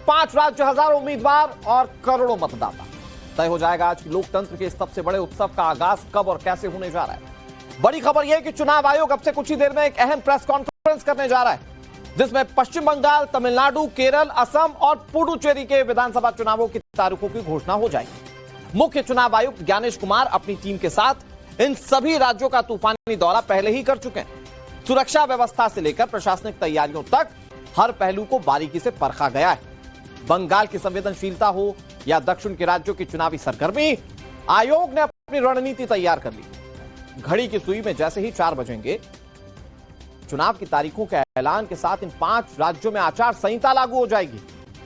5 राज्य, हजारों उम्मीदवार और करोड़ों मतदाता। तय हो जाएगा आज लोकतंत्र के इस सबसे बड़े उत्सव का आगाज कब और कैसे होने जा रहा है। बड़ी खबर यह कि चुनाव आयोग अब से कुछ ही देर में एक अहम प्रेस कॉन्फ्रेंस करने जा रहा है, जिसमें पश्चिम बंगाल, तमिलनाडु, केरल, असम और पुडुचेरी के विधानसभा चुनावों की तारीखों की घोषणा हो जाएगी। मुख्य चुनाव आयुक्त ज्ञानेश कुमार अपनी टीम के साथ इन सभी राज्यों का तूफानी दौरा पहले ही कर चुके हैं। सुरक्षा व्यवस्था से लेकर प्रशासनिक तैयारियों तक हर पहलू को बारीकी से परखा गया है। बंगाल की संवेदनशीलता हो या दक्षिण के राज्यों की चुनावी सरगर्मी, आयोग ने अपनी रणनीति तैयार कर ली। घड़ी की सुई में जैसे ही 4 बजेंगे, चुनाव की तारीखों के ऐलान के साथ इन 5 राज्यों में आचार संहिता लागू हो जाएगी।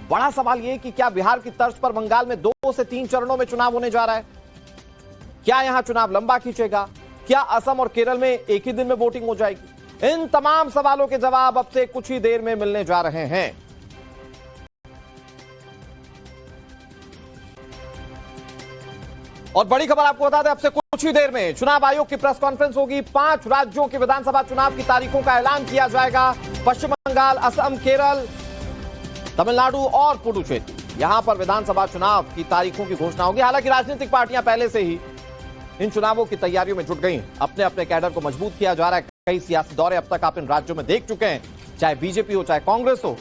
बड़ा सवाल यह कि क्या बिहार की तर्ज पर बंगाल में 2 से 3 चरणों में चुनाव होने जा रहा है? क्या यहां चुनाव लंबा खींचेगा? क्या असम और केरल में एक ही दिन में वोटिंग हो जाएगी? इन तमाम सवालों के जवाब अब से कुछ ही देर में मिलने जा रहे हैं। और बड़ी खबर आपको बता दें, अब से कुछ ही देर में चुनाव आयोग की प्रेस कॉन्फ्रेंस होगी। 5 राज्यों के विधानसभा चुनाव की तारीखों का ऐलान किया जाएगा। पश्चिम बंगाल, असम, केरल, तमिलनाडु और पुडुचेरी, यहां पर विधानसभा चुनाव की तारीखों की घोषणा होगी। हालांकि राजनीतिक पार्टियां पहले से ही इन चुनावों की तैयारियों में जुट गई हैं। अपने अपने कैडर को मजबूत किया जा रहा है। कई सियासी दौरे अब तक आप इन राज्यों में देख चुके हैं, चाहे बीजेपी हो चाहे कांग्रेस हो।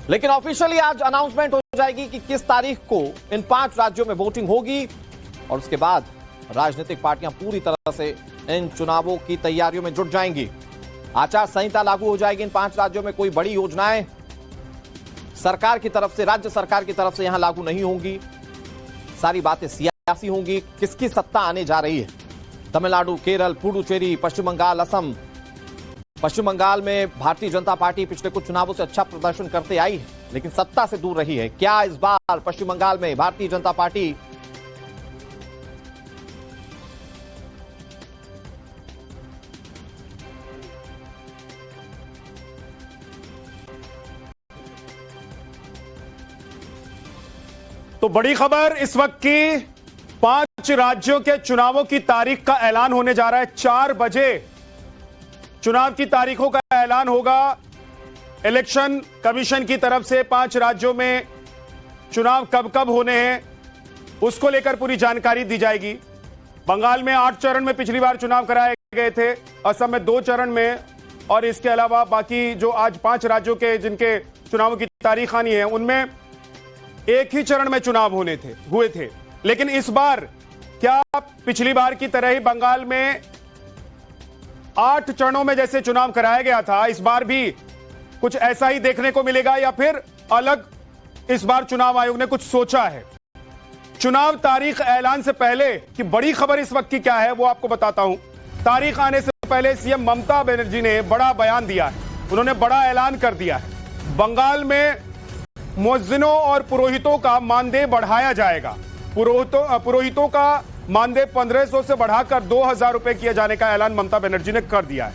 लेकिन ऑफिशियली आज अनाउंसमेंट हो जाएगी कि किस तारीख को इन 5 राज्यों में वोटिंग होगी, और उसके बाद राजनीतिक पार्टियां पूरी तरह से इन चुनावों की तैयारियों में जुट जाएंगी। आचार संहिता लागू हो जाएगी इन 5 राज्यों में। कोई बड़ी योजनाएं सरकार की तरफ से, राज्य सरकार की तरफ से यहां लागू नहीं होंगी। सारी बातें सियासी होंगी। किसकी सत्ता आने जा रही है? तमिलनाडु, केरल, पुडुचेरी, पश्चिम बंगाल, असम। पश्चिम बंगाल में भारतीय जनता पार्टी पिछले कुछ चुनावों से अच्छा प्रदर्शन करते आई है, लेकिन सत्ता से दूर रही है। क्या इस बार पश्चिम बंगाल में भारतीय जनता पार्टी तो बड़ी खबर इस वक्त की, 5 राज्यों के चुनावों की तारीख का ऐलान होने जा रहा है। 4 बजे चुनाव की तारीखों का ऐलान होगा। इलेक्शन कमीशन की तरफ से 5 राज्यों में चुनाव कब कब होने हैं, उसको लेकर पूरी जानकारी दी जाएगी। बंगाल में 8 चरण में पिछली बार चुनाव कराए गए थे, असम में 2 चरण में, और इसके अलावा बाकी जो आज 5 राज्यों के जिनके चुनावों की तारीख आनी है, उनमें एक ही चरण में चुनाव हुए थे। लेकिन इस बार क्या पिछली बार की तरह ही बंगाल में 8 चरणों में जैसे चुनाव कराया गया था, इस बार भी कुछ ऐसा ही देखने को मिलेगा, या फिर अलग इस बार चुनाव आयोग ने कुछ सोचा है? चुनाव तारीख ऐलान से पहले की बड़ी खबर इस वक्त की क्या है वो आपको बताता हूं। तारीख आने से पहले सीएम ममता बनर्जी ने बड़ा बयान दिया है। उन्होंने बड़ा ऐलान कर दिया है। बंगाल में मुअज्जिनों और पुरोहितों का मानदेय बढ़ाया जाएगा। पुरोहितों का मानदेय 1500 से बढ़ाकर 2000 रुपए किए जाने का ऐलान ममता बनर्जी ने कर दिया है।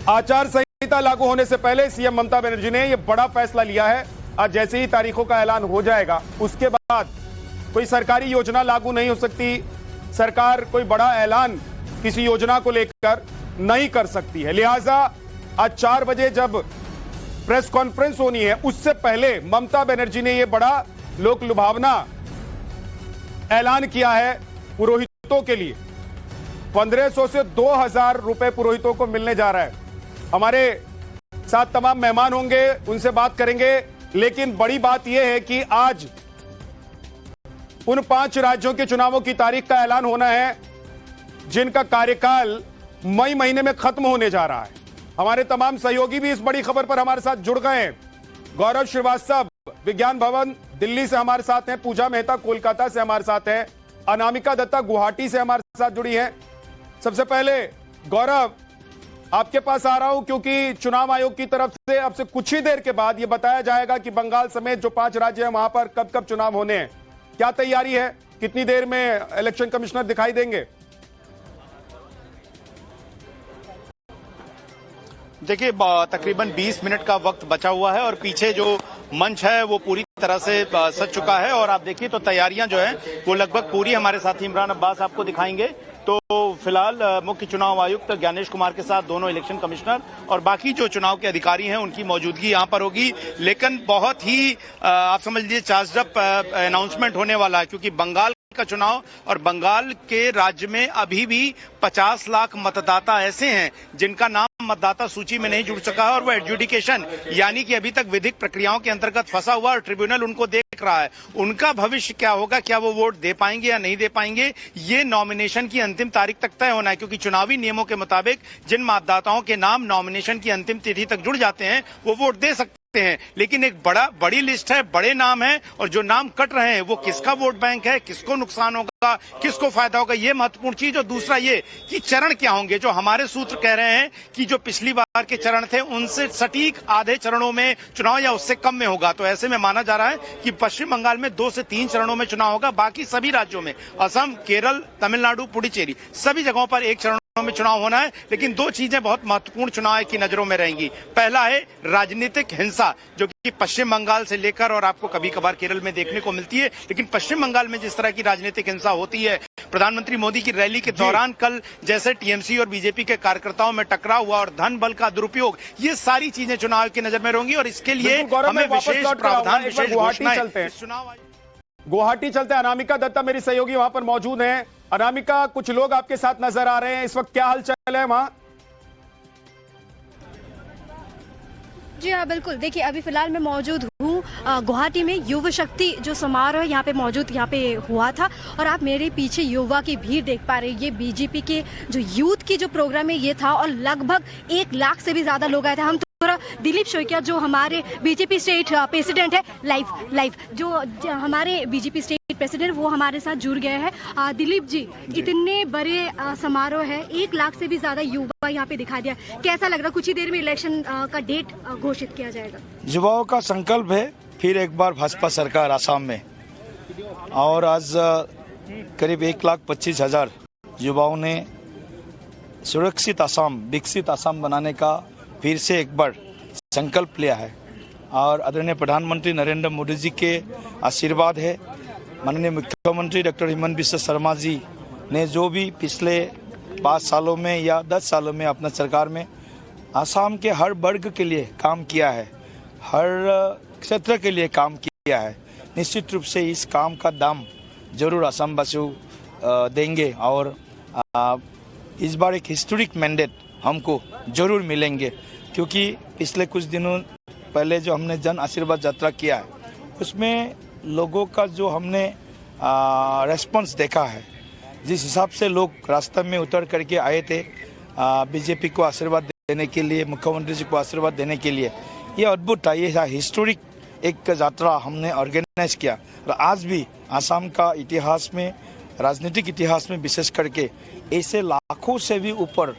आचार संहिता लागू होने से पहले सीएम ममता बनर्जी ने यह बड़ा फैसला लिया है। आज जैसे ही तारीखों का ऐलान हो जाएगा, उसके बाद कोई सरकारी योजना लागू नहीं हो सकती। सरकार कोई बड़ा ऐलान किसी योजना को लेकर नहीं कर सकती है। लिहाजा आज 4 बजे जब प्रेस कॉन्फ्रेंस होनी है, उससे पहले ममता बनर्जी ने यह बड़ा लोक लुभावना ऐलान किया है पुरोहितों के लिए। 1500 से 2000 रुपए पुरोहितों को मिलने जा रहा है। हमारे साथ तमाम मेहमान होंगे, उनसे बात करेंगे। लेकिन बड़ी बात यह है कि आज उन 5 राज्यों के चुनावों की तारीख का ऐलान होना है जिनका कार्यकाल मई महीने में खत्म होने जा रहा है। हमारे तमाम सहयोगी भी इस बड़ी खबर पर हमारे साथ जुड़ गए हैं। गौरव श्रीवास्तव विज्ञान भवन दिल्ली से हमारे साथ हैं, पूजा मेहता कोलकाता से हमारे साथ हैं, अनामिका दत्ता गुवाहाटी से हमारे साथ जुड़ी हैं। सबसे पहले गौरव, आपके पास आ रहा हूं क्योंकि चुनाव आयोग की तरफ से अब से कुछ ही देर के बाद यह बताया जाएगा कि बंगाल समेत जो 5 राज्य हैं वहां पर कब कब चुनाव होने हैं। क्या तैयारी है? कितनी देर में इलेक्शन कमिश्नर दिखाई देंगे? देखिए, तकरीबन 20 मिनट का वक्त बचा हुआ है और पीछे जो मंच है वो पूरी तरह से सज चुका है। और आप देखिए तो तैयारियां जो है वो लगभग पूरी। हमारे साथी इमरान अब्बास आपको दिखाएंगे तो फिलहाल मुख्य चुनाव आयुक्त ज्ञानेश कुमार के साथ दोनों इलेक्शन कमिश्नर और बाकी जो चुनाव के अधिकारी हैं उनकी मौजूदगी यहां पर होगी। लेकिन बहुत ही आप समझ लीजिए चार्ज अप अनाउंसमेंट होने वाला है, क्योंकि बंगाल का चुनाव और बंगाल के राज्य में अभी भी 50 लाख मतदाता ऐसे हैं जिनका नाम मतदाता सूची में नहीं जुड़ सका है और वो एडजुडिकेशन यानी कि अभी तक विधिक प्रक्रियाओं के अंतर्गत फंसा हुआ और ट्रिब्यूनल उनको देख रहा है। उनका भविष्य क्या होगा, क्या वो वोट दे पाएंगे या नहीं दे पाएंगे, ये नॉमिनेशन की अंतिम तारीख तक तय होना है, क्योंकि चुनावी नियमों के मुताबिक जिन मतदाताओं के नाम नॉमिनेशन की अंतिम तिथि तक जुड़ जाते हैं वो वोट दे सकते हैं। लेकिन एक बड़ी लिस्ट है, बड़े नाम है, और जो नाम कट रहे हैं वो किसका वोट बैंक है, किसको नुकसान होगा, किसको फायदा होगा, ये महत्वपूर्ण चीज। और दूसरा ये कि चरण क्या होंगे। जो हमारे सूत्र कह रहे हैं कि जो पिछली बार के चरण थे उनसे सटीक आधे चरणों में चुनाव या उससे कम में होगा। तो ऐसे में माना जा रहा है कि पश्चिम बंगाल में 2 से 3 चरणों में चुनाव होगा। बाकी सभी राज्यों में, असम, केरल, तमिलनाडु, पुडुचेरी, सभी जगहों पर 1 चरण में चुनाव होना है। लेकिन 2 चीजें बहुत महत्वपूर्ण चुनाव की नजरों में रहेंगी। पहला है राजनीतिक हिंसा, जो कि पश्चिम बंगाल से लेकर और आपको कभी कभार केरल में देखने को मिलती है, लेकिन पश्चिम बंगाल में जिस तरह की राजनीतिक हिंसा होती है, प्रधानमंत्री मोदी की रैली के दौरान कल जैसे टीएमसी और बीजेपी के कार्यकर्ताओं में टकराव हुआ और धन बल का दुरुपयोग, ये सारी चीजें चुनाव की नजर में रहेंगी और इसके लिए हमें विशेष प्रावधान, विशेष घोषणाएं चुनाव। गुवाहाटी चलते हैं। अनामिका दत्ता मेरी सहयोगी वहां पर मौजूद हैं। अनामिका, कुछ लोग आपके साथ नजर आ रहे हैं, इस वक्त क्या हालचाल है वहां? जी हाँ, बिल्कुल। देखिए, अभी फिलहाल मैं मौजूद हूँ गुवाहाटी में। युवा शक्ति जो समारोह यहाँ पे मौजूद यहाँ पे हुआ था और आप मेरे पीछे युवा की भीड़ देख पा रहे हैं। ये बीजेपी के जो यूथ की जो प्रोग्राम है ये था और लगभग 1 लाख से भी ज्यादा लोग आए थे। हम थोड़ा दिलीप शोकिया जो हमारे बीजेपी स्टेट प्रेसिडेंट है, लाइव जो हमारे बीजेपी स्टेट प्रेसिडेंट, वो हमारे साथ जुड़ गए हैं। दिलीप जी, इतने बड़े समारोह है, 1 लाख से भी ज्यादा युवा यहाँ पे दिखा दिया, कैसा लग रहा? कुछ ही देर में इलेक्शन का डेट घोषित किया जाएगा। युवाओं का संकल्प है फिर एक बार भाजपा सरकार आसाम में, और आज करीब 1,25,000 युवाओं ने सुरक्षित आसाम, विकसित आसाम बनाने का फिर से एक बार संकल्प लिया है। और आदरणीय प्रधानमंत्री नरेंद्र मोदी जी के आशीर्वाद है, माननीय मुख्यमंत्री डॉक्टर हिमंत बिस्वा शर्मा जी ने जो भी पिछले 5 सालों में या 10 सालों में अपना सरकार में आसाम के हर वर्ग के लिए काम किया है, हर क्षेत्र के लिए काम किया है, निश्चित रूप से इस काम का दाम जरूर आसाम वासी देंगे। और इस बार एक हिस्टोरिक मैंडेट हमको जरूर मिलेंगे, क्योंकि पिछले कुछ दिनों पहले जो हमने जन आशीर्वाद यात्रा किया है उसमें लोगों का जो हमने रेस्पॉन्स देखा है, जिस हिसाब से लोग रास्ते में उतर करके आए थे बीजेपी को आशीर्वाद देने के लिए, मुख्यमंत्री जी को आशीर्वाद देने के लिए, ये अद्भुत था। ये हिस्टोरिक एक यात्रा हमने ऑर्गेनाइज किया। और आज भी आसाम का इतिहास में, राजनीतिक इतिहास में विशेष करके ऐसे लाखों से भी ऊपर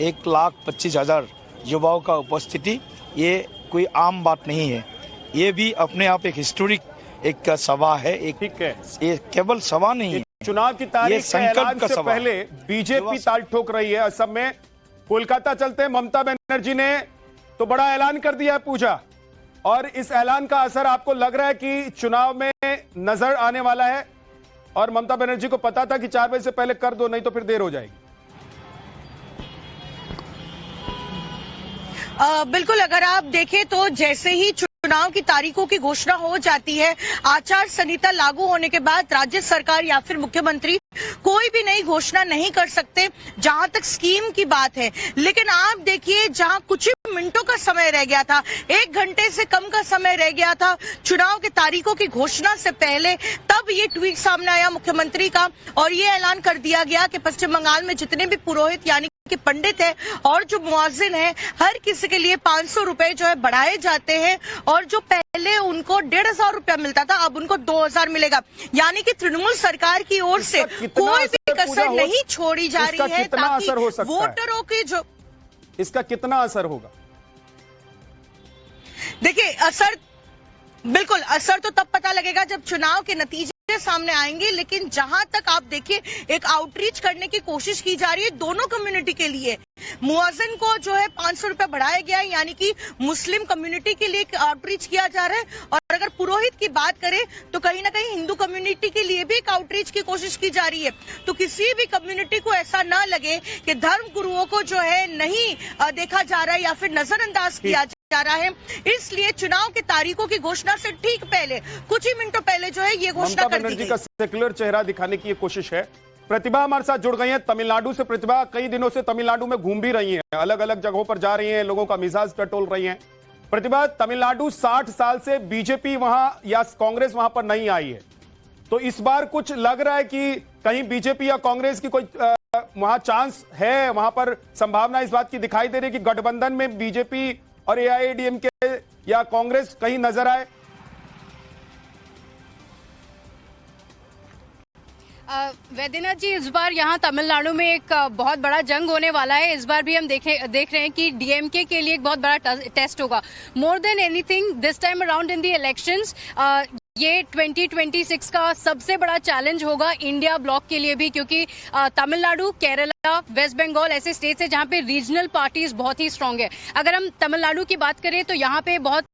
1,25,000 युवाओं का उपस्थिति, ये कोई आम बात नहीं है। ये भी अपने आप एक हिस्टोरिक एक सभा है। ये केवल सभा नहीं है, चुनाव की तारीख के ऐलान से पहले बीजेपी ताल ठोक रही है असम में। कोलकाता चलते हैं। ममता बनर्जी ने तो बड़ा ऐलान कर दिया है पूजा, और इस ऐलान का असर आपको लग रहा है कि चुनाव में नजर आने वाला है? और ममता बनर्जी को पता था कि 4 बजे से पहले कर दो, नहीं तो फिर देर हो जाएगी। बिल्कुल, अगर आप देखें तो जैसे ही चुनाव की तारीखों की घोषणा हो जाती है, आचार संहिता लागू होने के बाद राज्य सरकार या फिर मुख्यमंत्री कोई भी नई घोषणा नहीं कर सकते जहां तक स्कीम की बात है। लेकिन आप देखिए, जहां कुछ ही मिनटों का समय रह गया था, 1 घंटे से कम का समय रह गया था चुनाव की तारीखों की घोषणा से पहले, तब ये ट्वीट सामने आया मुख्यमंत्री का और ये ऐलान कर दिया गया कि पश्चिम बंगाल में जितने भी पुरोहित यानी कि पंडित है और जो मुअज्जिन है, हर किसी के लिए 500 रुपए जो है बढ़ाए जाते हैं, और जो पहले उनको 1,500 रुपया मिलता था अब उनको 2,000 मिलेगा। यानी कि तृणमूल सरकार की ओर से कोई भी कसर नहीं छोड़ी जा रही है ताकि वोटरों की जो इसका कितना असर होगा? देखिए, असर बिल्कुल, असर तो तब पता लगेगा जब चुनाव के नतीजे सामने आएंगे। लेकिन जहां तक आप देखिए, एक आउटरीच करने की कोशिश की जा रही है दोनों कम्युनिटी के लिए। मुअज्जिन को जो है 500 रुपए बढ़ाया गया है, यानी कि मुस्लिम कम्युनिटी के लिए आउटरीच किया जा रहा है, और अगर पुरोहित पुरोहित की बात करें तो कहीं ना कहीं हिंदू कम्युनिटी के लिए भी एक आउटरीच की कोशिश की जा रही है। तो किसी भी कम्युनिटी को ऐसा ना लगे कि धर्म गुरुओं को जो है नहीं देखा जा रहा है या फिर नजरअंदाज किया जा रहा है, इसलिए चुनाव की तारीखों की घोषणा से ठीक पहले, कुछ ही मिनटों पहले जो है ये घोषणा कर दी बनर्जी गई। का सेक्युलर चेहरा दिखाने की ये कोशिश है। प्रतिभा हमारे साथ जुड़ गई है तमिलनाडु से। प्रतिभा कई दिनों से तमिलनाडु में घूम भी रही हैं, अलग अलग जगहों पर जा रही हैं, लोगों का मिजाज टटोल रही हैं। प्रतिभा, तमिलनाडु 60 साल से बीजेपी वहां या कांग्रेस वहां पर नहीं आई है, तो इस बार कुछ लग रहा है कि कहीं बीजेपी या कांग्रेस की कोई वहां चांस है, वहां पर संभावना इस बात की दिखाई दे रही है कि गठबंधन में बीजेपी और एआईएडीएमके या कांग्रेस कहीं नजर आए? वैद्यनाथ जी, इस बार यहाँ तमिलनाडु में एक बहुत बड़ा जंग होने वाला है। इस बार भी हम देख रहे हैं कि डीएमके के लिए एक बहुत बड़ा टेस्ट होगा। More than anything this time around in the elections ये 2026 का सबसे बड़ा चैलेंज होगा इंडिया ब्लॉक के लिए भी, क्योंकि तमिलनाडु, केरला, वेस्ट बंगाल ऐसे स्टेट्स है जहां पे रीजनल पार्टीज बहुत ही स्ट्रांग है। अगर हम तमिलनाडु की बात करें तो यहाँ पे बहुत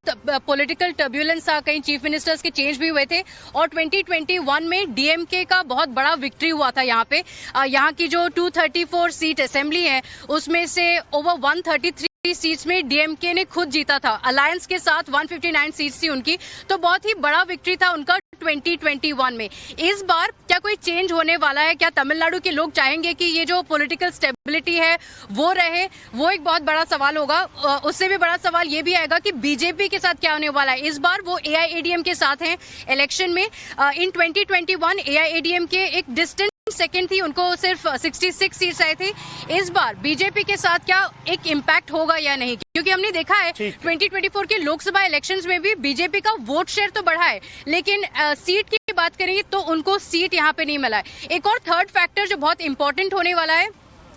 पॉलिटिकल टर्ब्यूलेंस था, कई चीफ मिनिस्टर्स के चेंज भी हुए थे और 2021 में डीएमके का बहुत बड़ा विक्ट्री हुआ था। यहाँ पे यहाँ की जो 234 सीट असेंबली है उसमें से ओवर 133 सीट्स में डीएमके ने खुद जीता था। अलायंस के साथ 159 सीट्स थी उनकी, तो बहुत ही बड़ा विक्ट्री था उनका 2021 में। इस बार क्या कोई चेंज होने वाला है? क्या तमिलनाडु के लोग चाहेंगे कि ये जो पॉलिटिकल स्टेबिलिटी है वो रहे? वो एक बहुत बड़ा सवाल होगा। उससे भी बड़ा सवाल ये भी आएगा कि बीजेपी के साथ क्या होने वाला है। इस बार वो एआईएडीएम के साथ हैं इलेक्शन में। इन 2021 एआईएडीएम के एक डिस्टेंट सेकंड थी, उनको सिर्फ 66 सीट्स आए थे। इस बार बीजेपी के साथ क्या एक इम्पैक्ट होगा या नहीं? क्योंकि हमने देखा है 2024 के लोकसभा इलेक्शंस में भी बीजेपी का वोट शेयर तो बढ़ा है, लेकिन सीट की बात करेंगे तो उनको सीट यहाँ पे नहीं मिला है। एक और थर्ड फैक्टर जो बहुत इंपॉर्टेंट होने वाला है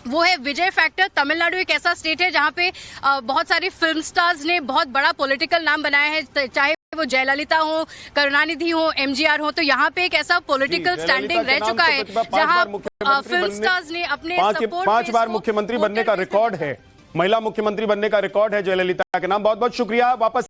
वो है विजय फैक्टर। तमिलनाडु एक ऐसा स्टेट है जहाँ पे बहुत सारे फिल्म स्टार्स ने बहुत बड़ा पॉलिटिकल नाम बनाया है, चाहे वो जयललिता हो, करुणानिधि हो, एमजीआर हो। तो यहाँ पे एक ऐसा पॉलिटिकल स्टैंडिंग रह चुका है जहाँ फिल्म स्टार्स ने अपने सपोर्ट 5 बार मुख्यमंत्री बनने का रिकॉर्ड है, महिला मुख्यमंत्री बनने का रिकॉर्ड है जयललिता के नाम। बहुत बहुत शुक्रिया। वापस